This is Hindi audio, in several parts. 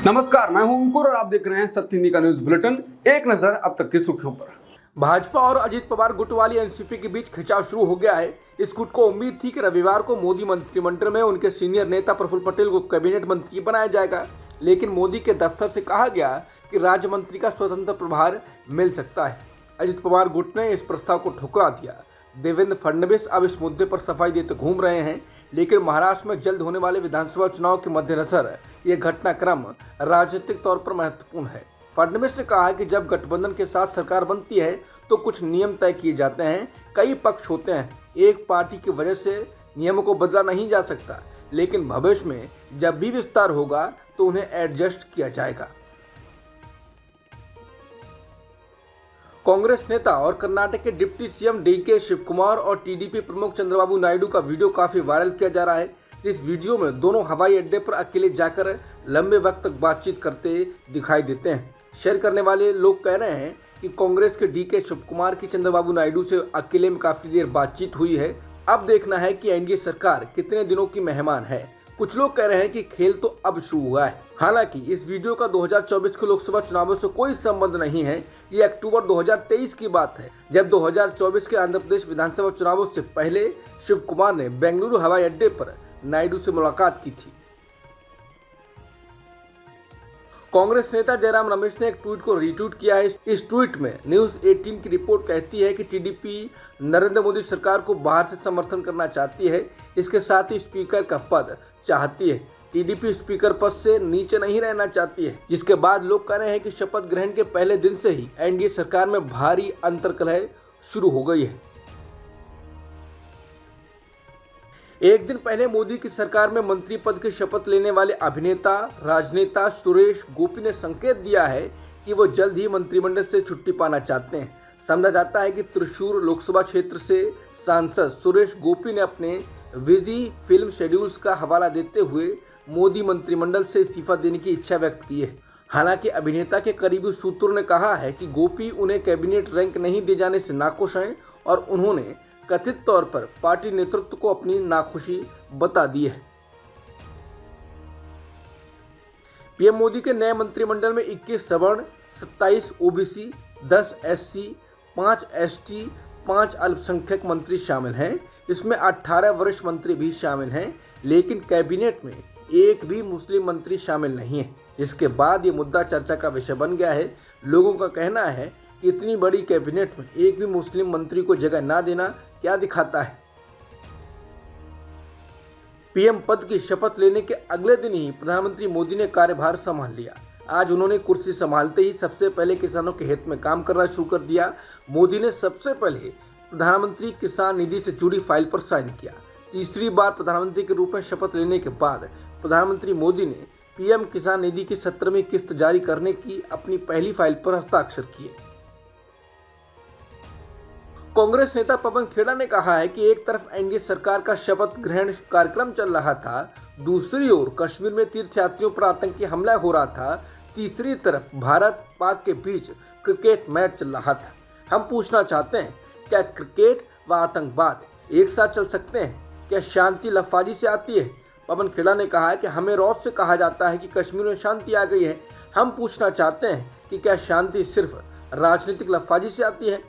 नमस्कार, मैं हूं अंकुर और आप देख रहे हैं सत्य हिंदी का न्यूज बुलेटिन। एक नजर अब तक की सुर्खियों पर। भाजपा और अजित पवार गुट वाली एनसीपी के बीच खिंचाव शुरू हो गया है। इस गुट को उम्मीद थी कि रविवार को मोदी मंत्रिमंडल में उनके सीनियर नेता प्रफुल्ल पटेल को कैबिनेट मंत्री बनाया जाएगा, लेकिन मोदी के दफ्तर से कहा गया कि राज्य मंत्री का स्वतंत्र प्रभार मिल सकता है। अजित पवार गुट ने इस प्रस्ताव को ठुकरा दिया। देवेंद्र फडणवीस अब इस मुद्दे पर सफाई देते घूम रहे हैं, लेकिन महाराष्ट्र में जल्द होने वाले विधानसभा चुनाव के मद्देनजर ये घटनाक्रम राजनीतिक तौर पर महत्वपूर्ण है। फडणवीस ने कहा कि जब गठबंधन के साथ सरकार बनती है तो कुछ नियम तय किए जाते हैं, कई पक्ष होते हैं, एक पार्टी की वजह से नियमों को बदला नहीं जा सकता, लेकिन भविष्य में जब भी विस्तार होगा तो उन्हें एडजस्ट किया जाएगा। कांग्रेस नेता और कर्नाटक के डिप्टी सीएम डीके शिवकुमार और टीडीपी प्रमुख चंद्रबाबू नायडू का वीडियो काफी वायरल किया जा रहा है। जिस वीडियो में दोनों हवाई अड्डे पर अकेले जाकर लंबे वक्त तक बातचीत करते दिखाई देते हैं। शेयर करने वाले लोग कह रहे हैं कि कांग्रेस के डीके शिवकुमार की चंद्रबाबू नायडू से अकेले में काफी देर बातचीत हुई है। अब देखना है कि एनडीए सरकार कितने दिनों की मेहमान है। कुछ लोग कह रहे हैं कि खेल तो अब शुरू हुआ है। हालांकि इस वीडियो का 2024 के लोकसभा चुनावों से कोई संबंध नहीं है। ये अक्टूबर 2023 की बात है, जब 2024 के आंध्र प्रदेश विधानसभा चुनावों से पहले शिव कुमार ने बेंगलुरु हवाई अड्डे पर नायडू से मुलाकात की थी। कांग्रेस नेता जयराम रमेश ने एक ट्वीट को रीट्वीट किया है। इस ट्वीट में न्यूज 18 की रिपोर्ट कहती है कि टीडीपी नरेंद्र मोदी सरकार को बाहर से समर्थन करना चाहती है, इसके साथ ही स्पीकर का पद चाहती है। टीडीपी स्पीकर पद से नीचे नहीं रहना चाहती है, जिसके बाद लोग कह रहे हैं कि शपथ ग्रहण के पहले दिन से ही एनडीए सरकार में भारी अंतर्कलह शुरू हो गई है। एक दिन पहले मोदी की सरकार में मंत्री पद की शपथ लेने वाले अभिनेता राजनेता सुरेश गोपी ने संकेत दिया है कि वो जल्द ही मंत्रिमंडल से छुट्टी पाना चाहते हैं। समझा जाता है कि त्रिशूर लोकसभा क्षेत्र से सांसद सुरेश गोपी ने अपने बिजी फिल्म शेड्यूल्स का हवाला देते हुए मोदी मंत्रिमंडल से इस्तीफा देने की इच्छा व्यक्त की है। हालांकि अभिनेता के करीबी सूत्रों ने कहा है कि गोपी उन्हें कैबिनेट रैंक नहीं दिए जाने से नाखुश हैं और उन्होंने कथित तौर पर पार्टी नेतृत्व को अपनी नाखुशी बता दी है। पीएम मोदी के नए मंत्रिमंडल में 21 सवर्ण, 27 ओबीसी, 10 एससी, 5 एसटी, 5 अल्पसंख्यक मंत्री शामिल हैं। इसमें 18 वरिष्ठ मंत्री भी शामिल हैं, लेकिन कैबिनेट में एक भी मुस्लिम मंत्री शामिल नहीं है। इसके बाद ये मुद्दा चर्चा का विषय बन गया है। लोगों का कहना है कि इतनी बड़ी कैबिनेट में एक भी मुस्लिम मंत्री को जगह ना देना क्या दिखाता है। पीएम पद की शपथ लेने के अगले दिन ही प्रधानमंत्री मोदी ने कार्यभार संभाल लिया। आज उन्होंने कुर्सी संभालते ही सबसे पहले किसानों के हित में काम करना शुरू कर दिया। मोदी ने सबसे पहले प्रधानमंत्री किसान निधि से जुड़ी फाइल पर साइन किया। तीसरी बार प्रधानमंत्री के रूप में शपथ लेने के बाद प्रधानमंत्री मोदी ने पीएम किसान निधि की 17वीं किस्त जारी करने की अपनी पहली फाइल पर हस्ताक्षर किए। कांग्रेस नेता पवन खेड़ा ने कहा है कि एक तरफ एनडीए सरकार का शपथ ग्रहण कार्यक्रम चल रहा था, दूसरी ओर कश्मीर में तीर्थयात्रियों पर आतंकी हमला हो रहा था, तीसरी तरफ भारत पाक के बीच क्रिकेट मैच चल रहा था। हम पूछना चाहते हैं, क्या क्रिकेट व आतंकवाद एक साथ चल सकते हैं? क्या शांति लफाजी से आती है? पवन खेड़ा ने कहा है कि हमें रौब से कहा जाता है कि कश्मीर में शांति आ गई है। हम पूछना चाहते हैं कि क्या शांति सिर्फ राजनीतिक लफाजी से आती है?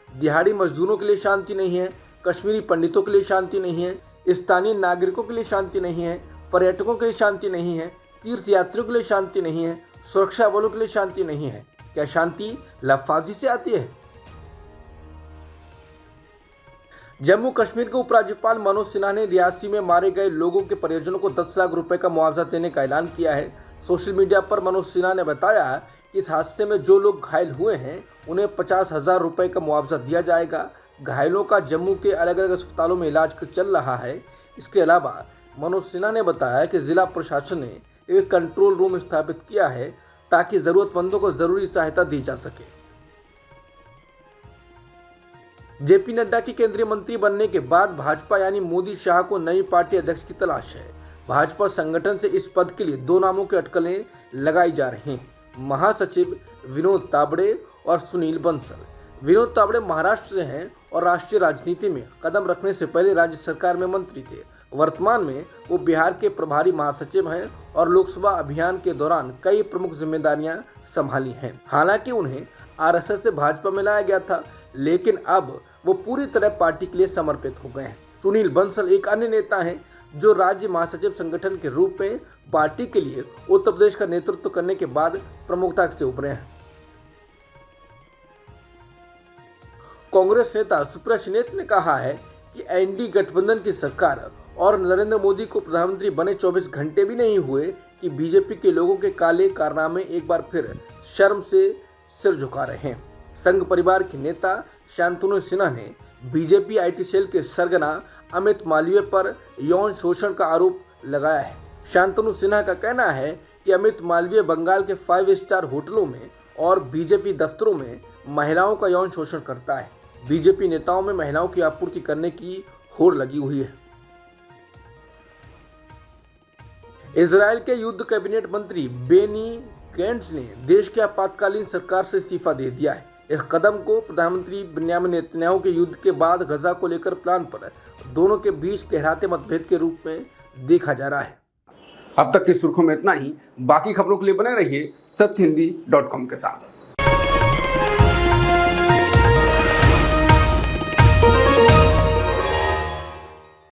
दिहाड़ी मजदूरों के लिए शांति नहीं है, कश्मीरी पंडितों के लिए शांति नहीं है, स्थानीय नागरिकों के लिए शांति नहीं है, पर्यटकों के लिए शांति नहीं है, तीर्थयात्रियों के लिए शांति नहीं है, सुरक्षा बलों के लिए शांति नहीं है। क्या शांति लफाजी से आती है? जम्मू कश्मीर के उपराज्यपाल मनोज सिन्हा ने रियासी में मारे गए लोगों के परिजनों को 10 लाख रुपए का मुआवजा देने का ऐलान किया है। सोशल मीडिया पर मनोज सिन्हा ने बताया कि इस हादसे में जो लोग घायल हुए हैं उन्हें 50,000 रुपए का मुआवजा दिया जाएगा। घायलों का जम्मू के अलग अलग अस्पतालों में इलाज चल रहा है। इसके अलावा मनोज सिन्हा ने बताया कि जिला प्रशासन ने एक कंट्रोल रूम स्थापित किया है ताकि जरूरतमंदों को जरूरी सहायता दी जा सके। जेपी नड्डा की केंद्रीय मंत्री बनने के बाद भाजपा यानी मोदी शाह को नई पार्टी अध्यक्ष की तलाश है। भाजपा संगठन से इस पद के लिए 2 नामों की अटकलें लगाई जा रही हैं, महासचिव विनोद तावड़े और सुनील बंसल। विनोद तावड़े महाराष्ट्र से हैं और राष्ट्रीय राजनीति में कदम रखने से पहले राज्य सरकार में मंत्री थे। वर्तमान में वो बिहार के प्रभारी महासचिव हैं और लोकसभा अभियान के दौरान कई प्रमुख जिम्मेदारियां संभाली हैं। हालांकि उन्हें आरएसएस से भाजपा में लाया गया था, लेकिन अब वो पूरी तरह पार्टी के लिए समर्पित हो गए हैं। सुनील बंसल एक अन्य नेता हैं जो राज्य महासचिव संगठन के रूप में पार्टी के लिए उत्तर प्रदेश का नेतृत्व करने के बाद प्रमुखता से उभरे हैं। कांग्रेस नेता सुप्रिया सुले ने कहा है कि एनडीए गठबंधन की सरकार और नरेंद्र मोदी को प्रधानमंत्री बने 24 घंटे भी नहीं हुए कि बीजेपी के लोगों के काले कारनामे एक बार फिर शर्म से सिर झुका रहे हैं। संघ परिवार के नेता शांतनु सिन्हा ने बीजेपी आईटी सेल के सरगना अमित मालवीय पर यौन शोषण का आरोप लगाया है। शांतनु सिन्हा का कहना है कि अमित मालवीय बंगाल के 5 स्टार होटलों में और बीजेपी दफ्तरों में महिलाओं का यौन शोषण करता है। बीजेपी नेताओं में महिलाओं की आपूर्ति करने की होड़ लगी हुई है। इजराइल के युद्ध कैबिनेट मंत्री बेनी गैंट्स ने देश की आपातकालीन सरकार से इस्तीफा दे दिया है। इस कदम को प्रधानमंत्री बेंजामिन नेतन्याहू के युद्ध के बाद गजा को लेकर प्लान पर दोनों के बीच गहराते मतभेद के रूप में देखा जा रहा है। अब तक की सुर्खियों में इतना ही। बाकी खबरों के लिए बने रहिए सत्यहिंदी.com के साथ।